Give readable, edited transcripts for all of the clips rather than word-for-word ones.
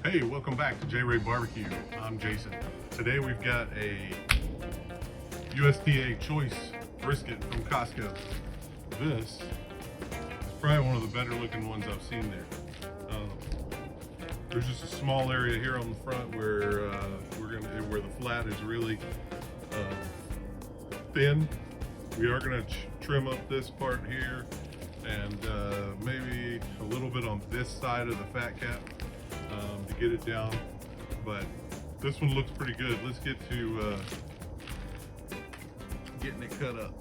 Hey, welcome back to J Ray Barbecue. I'm Jason. Today we've got a USDA choice brisket from Costco. This is probably one of the better looking ones I've seen there. There's just a small area here on the front where where the flat is really thin. We are gonna trim up this part here and maybe a little bit on this side of the fat cap to get it down, but this one looks pretty good. Let's get to getting it cut up.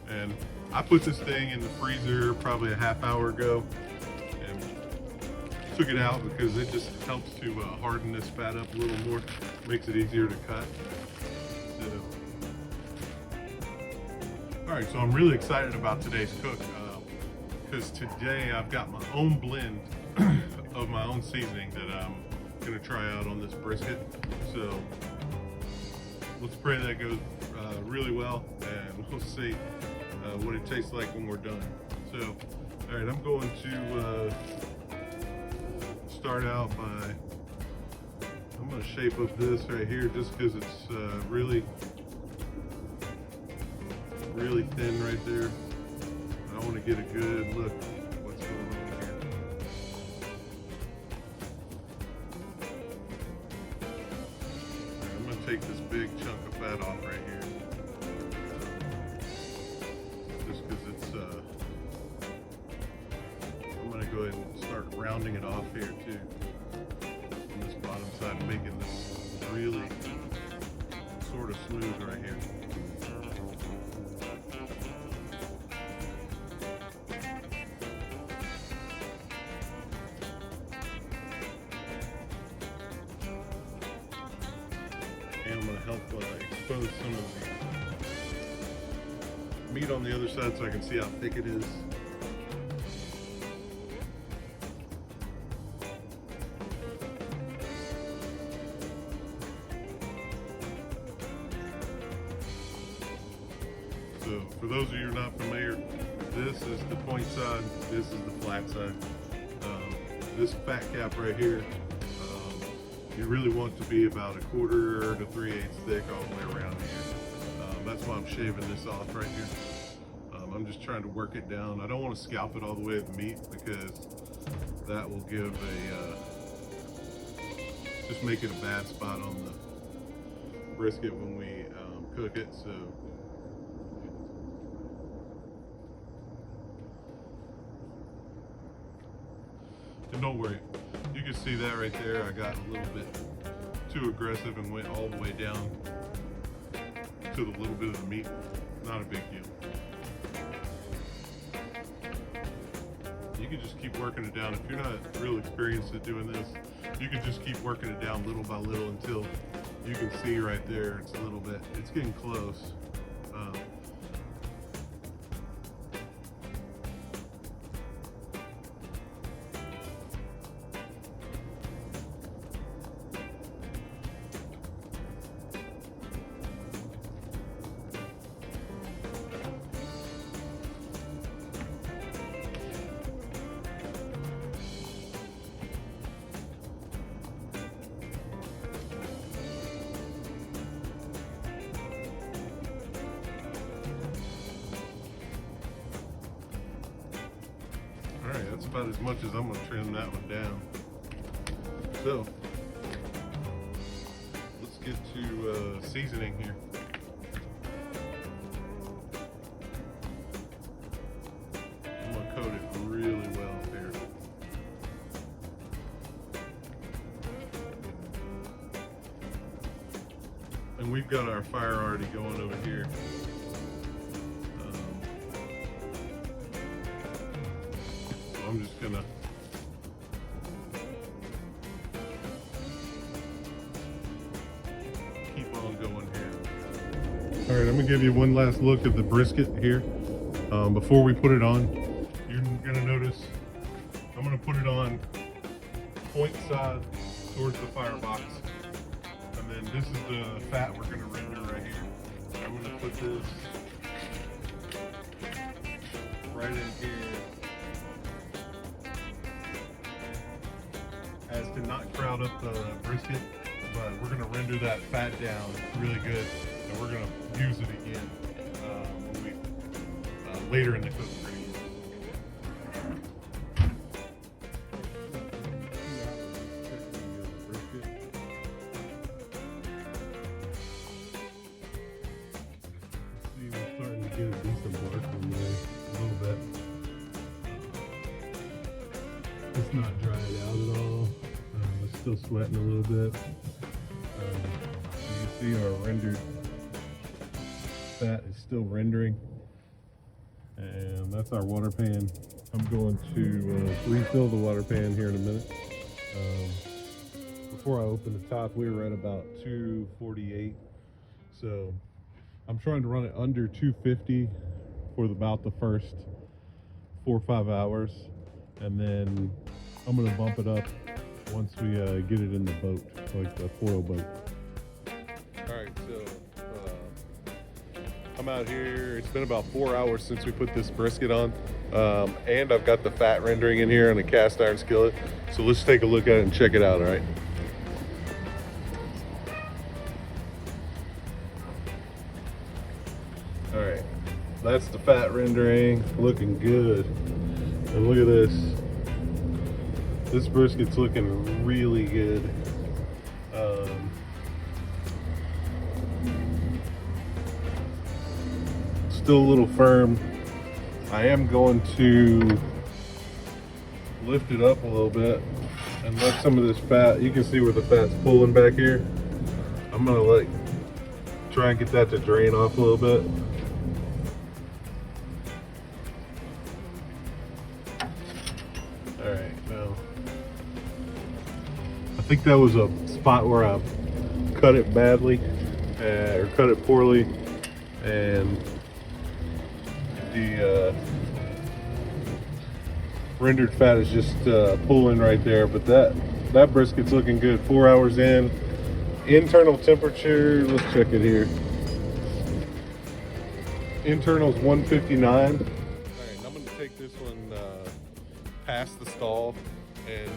And I put this thing in the freezer probably a half hour ago and took it out because it just helps to harden this fat up a little more, makes it easier to cut. Alright, so I'm really excited about today's cook because today I've got my own blend of my own seasoning that I'm going to try out on this brisket. So let's pray that goes really well, and we'll see what it tastes like when we're done. So, alright, I'm going to start out by, I'm going to shape up this right here just because it's really thin right there. I want to get a good look at what's going on here. Right, I'm going to take this big chunk of fat off right here. Just because it's, I'm going to go ahead and start rounding it off here too. On this bottom side, making this really sort of smooth right here. And I'm going to help expose some of the meat on the other side so I can see how thick it is. So for those of you who are not familiar, this is the point side, this is the flat side. This fat cap right here, you really want to be about 1/4 to 3/8 thick all the way around here. That's why I'm shaving this off right here. I'm just trying to work it down. I don't want to scalp it all the way to the meat because that will give a, just make it a bad spot on the brisket when we cook it. So and don't worry, you can see that right there. I got a little bit too aggressive and went all the way down to the little bit of the meat. Not a big deal. You can just keep working it down. If you're not real experienced at doing this, you can just keep working it down little by little until you can see right there. It's a little bit, it's getting close. Alright, that's about as much as I'm going to trim that one down. So, let's get to seasoning here. I'm going to coat it really well here. And we've got our fire already going over here. I'm just gonna keep on going here. All right, I'm gonna give you one last look at the brisket here. Before we put it on, you're gonna notice I'm gonna put it on point side towards the firebox. And then this is the fat we're gonna render right here. I'm gonna put this right in here as to not crowd up the brisket, but we're gonna render that fat down really good, and we're gonna use it again when we later in the cook. Get a decent bark on there a little bit. It's not dried out at all. It's still sweating a little bit. You can see our rendered fat is still rendering, and that's our water pan. I'm going to refill the water pan here in a minute. Before I open the top, we were at about 248, so I'm trying to run it under 250 for about the first 4 or 5 hours, and then I'm gonna bump it up once we get it in the boat, like the foil boat. All right, so I'm out here. It's been about 4 hours since we put this brisket on, and I've got the fat rendering in here on a cast iron skillet. So let's take a look at it and check it out. All right. All right, that's the fat rendering, looking good. And look at this. This brisket's looking really good. Still a little firm. I am going to lift it up a little bit and let some of this fat, you can see where the fat's pulling back here. I'm gonna try and get that to drain off a little bit. All right, now I think that was a spot where I cut it badly or cut it poorly, and the rendered fat is just pulling right there. But that brisket's looking good. 4 hours in. Internal temperature, let's check it here. Internal's 159. All right, I'm gonna take this one past the stall, and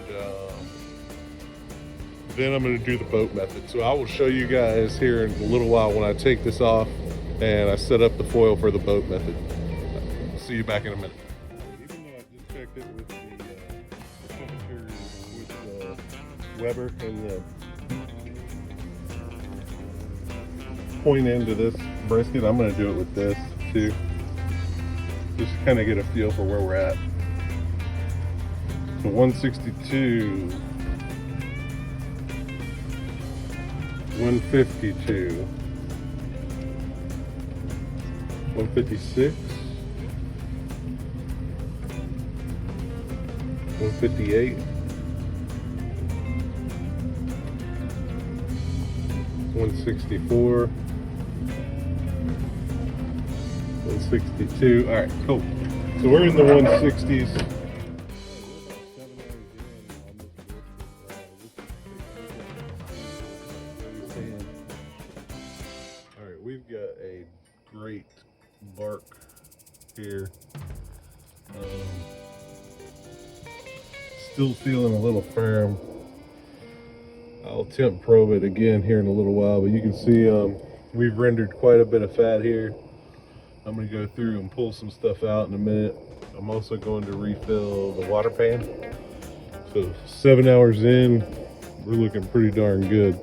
then I'm going to do the boat method. So I will show you guys here in a little while when I take this off and I set up the foil for the boat method. See you back in a minute. Even though I just checked it with the temperature with the Weber and the point end of this brisket, I'm going to do it with this too, just to kind of get a feel for where we're at. So 162, 152, 156, 158, 164, 162. All right, cool. So we're in the 160s. We've got a great bark here. Still feeling a little firm. I'll temp probe it again here in a little while, but you can see we've rendered quite a bit of fat here. I'm going to go through and pull some stuff out in a minute. I'm also going to refill the water pan. So 7 hours in, we're looking pretty darn good.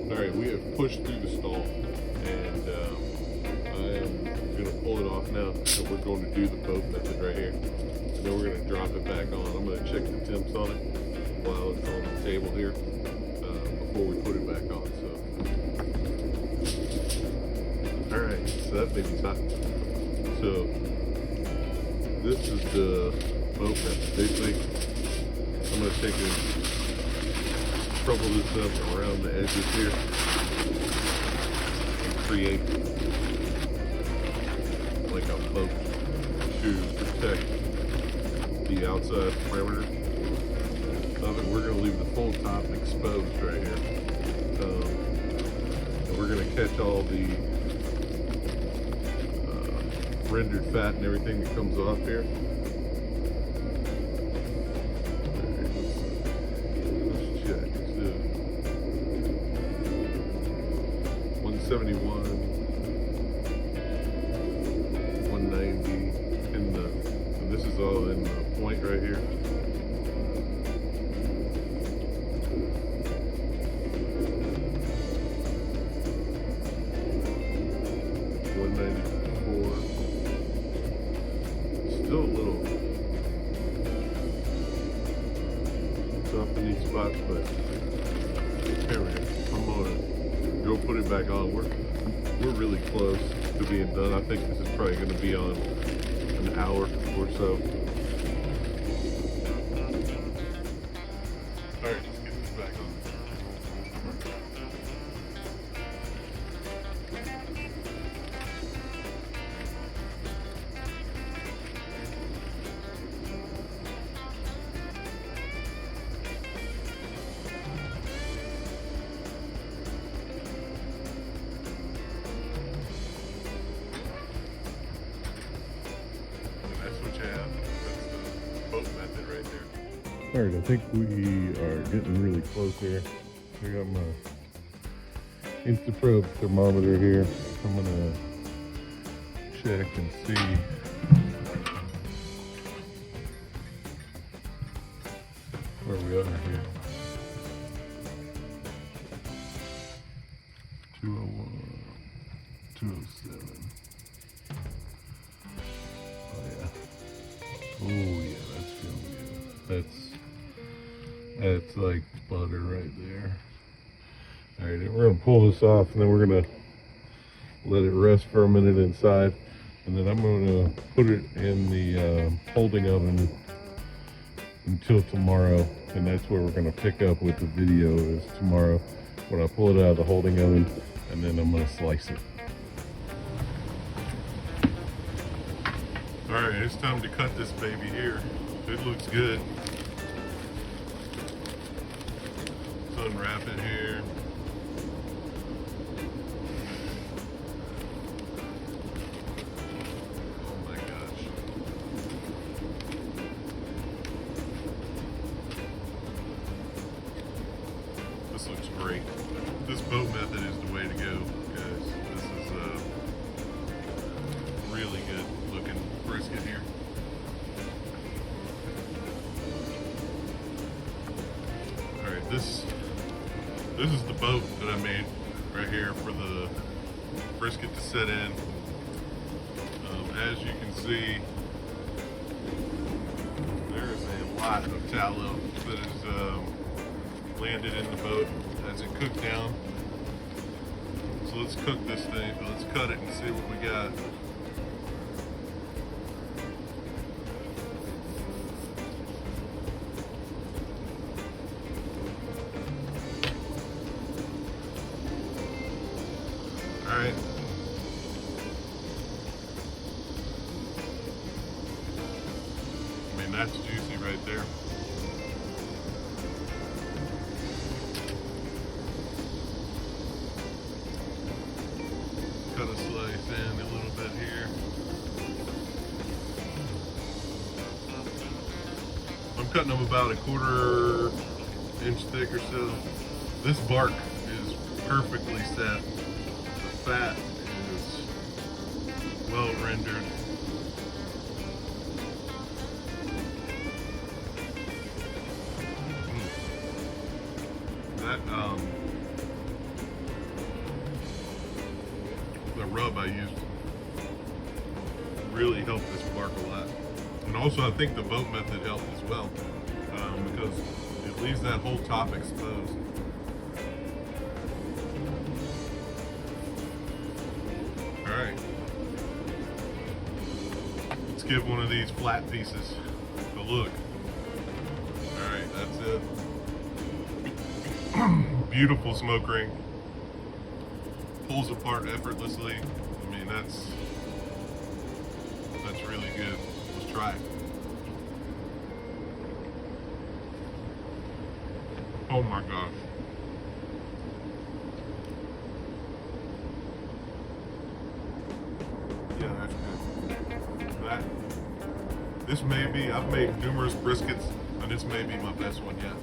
All right, we have pushed through the stall. Now, so we're going to do the boat method right here, and then we're going to drop it back on. I'm going to check the temps on it while it's on the table here before we put it back on. So, all right, so that baby's hot. So this is the boat method. Basically, I'm going to take and crumple this up around the edges here and create like a boat to protect the outside perimeter of it. We're going to leave the full top exposed right here. And we're going to catch all the rendered fat and everything that comes off here. 171, 190 in the, and this is all in the point right here. Still a little tough in these spots, but here we go. I'm gonna go put it back on. We're really close to being done. I think this is probably going to be on an hour or so. All right, let's get this back on. Boat method right there. All right, I think we are getting really close here. I got my InstaProbe thermometer here. I'm gonna check and see. Where we are here. 201, 207. Oh yeah, that's feeling good. That's like butter right there. All right, we're gonna pull this off, and then we're gonna let it rest for a minute inside, and then I'm gonna put it in the holding oven until tomorrow, and that's where we're gonna pick up with the video is tomorrow when I pull it out of the holding oven, and then I'm gonna slice it. All right, it's time to cut this baby here. It looks good. Let's unwrap it here. Oh my gosh. This looks great. This boat method is the way to go, guys. This is really good looking brisket here. All right, this is the boat that I made right here for the brisket to set in. As you can see, there is a lot of tallow that is landed in the boat as it cooked down. So let's cook this thing. Let's cut it and see what we got. All right. I mean, that's juicy right there. Cut a slice in a little bit here. I'm cutting them about a 1/4 inch thick or so. This bark is perfectly set. The fat is well rendered. That the rub I used really helped this bark a lot, and also I think the boat method helped as well, because it leaves that whole top exposed. All right, let's give one of these flat pieces a look. All right, that's it. Beautiful smoke ring. Pulls apart effortlessly. I mean, that's really good. Let's try it. Oh my gosh. Yeah, that's good. This may be, I've made numerous briskets, and this may be my best one yet.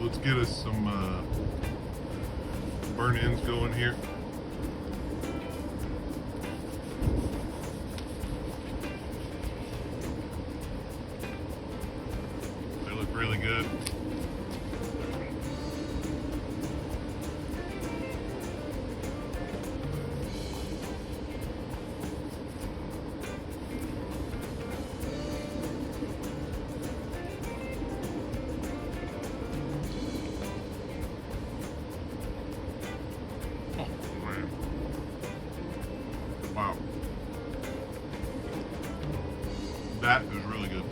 let's get us some burn ends going here. They look really good. Wow. That is really good.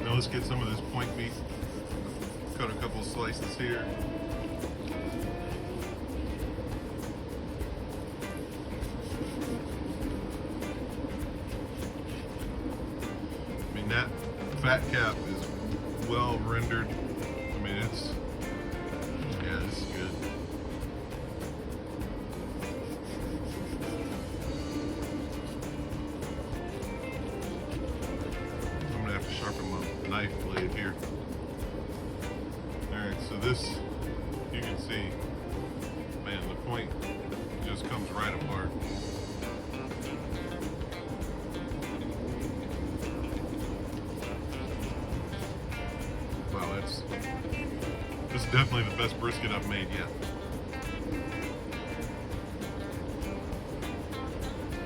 Now let's get some of this point meat. Cut a couple of slices here. I mean, that fat cap is well rendered. I mean, yeah, this is good. Sharpen my knife blade here. Alright, so this, you can see, man, the point just comes right apart. Wow, this is definitely the best brisket I've made yet.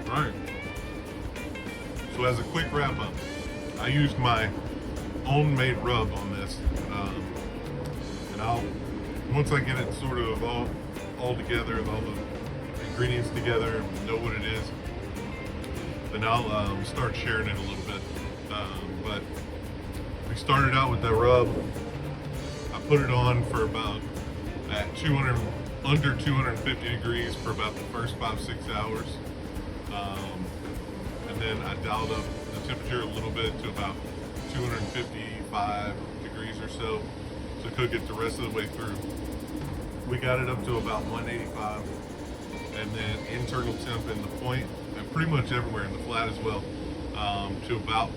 Alright, so as a quick wrap up, I used my own made rub on this, and once I get it sort of all together and all the ingredients together and know what it is, then I'll start sharing it a little bit. But we started out with that rub. I put it on for about at under 250 degrees for about the first 5-6 hours, and then I dialed up the temperature a little bit to about 255 degrees or so to cook it the rest of the way through. We got it up to about 185, and then internal temp in the point, and pretty much everywhere in the flat as well, to about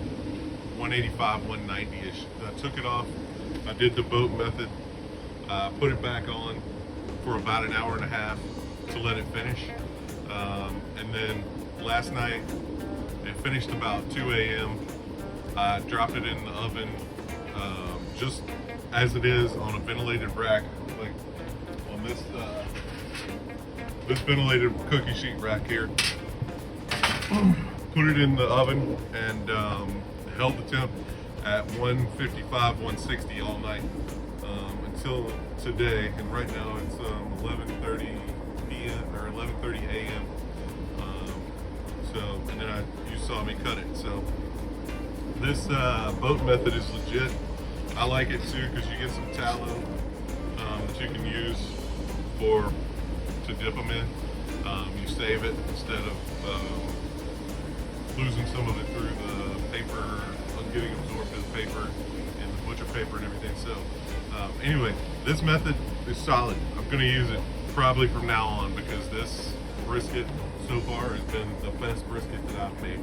185, 190-ish. I took it off, I did the boat method, put it back on for about an hour and a half to let it finish, and then last night it finished about 2 a.m. I dropped it in the oven just as it is on a ventilated rack, like on this ventilated cookie sheet rack here. Put it in the oven and held the temp at 155, 160 all night until today, and right now it's 11:30 p.m. or 11:30 a.m. So, and then you saw me cut it. So this boat method is legit. I like it too because you get some tallow that you can use to dip them in. You save it instead of losing some of it through the paper, getting absorbed in the paper and the butcher paper and everything. So anyway, this method is solid. I'm going to use it probably from now on because this brisket so far has been the best brisket that I've made.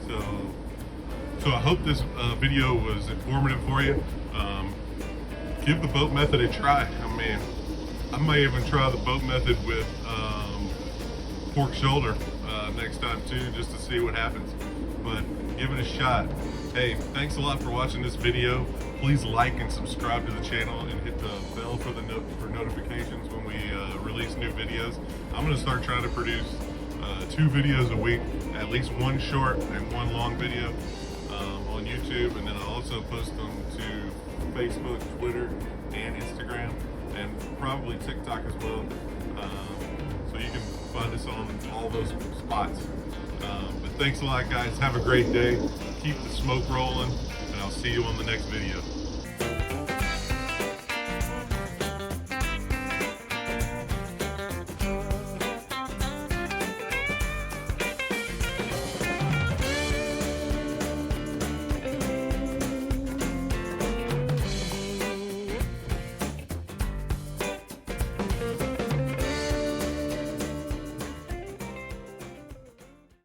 So I hope this video was informative for you. Give the boat method a try. I mean, I may even try the boat method with pork shoulder next time too, just to see what happens. But give it a shot. Hey, thanks a lot for watching this video. Please like and subscribe to the channel and hit the bell for notifications when we release new videos. I'm going to start trying to produce 2 videos a week, at least one short and one long video on YouTube, and then I'll also post them to Facebook, Twitter, and Instagram, and probably TikTok as well. So you can find us on all those spots. But thanks a lot, guys. Have a great day. Keep the smoke rolling, and I'll see you on the next video.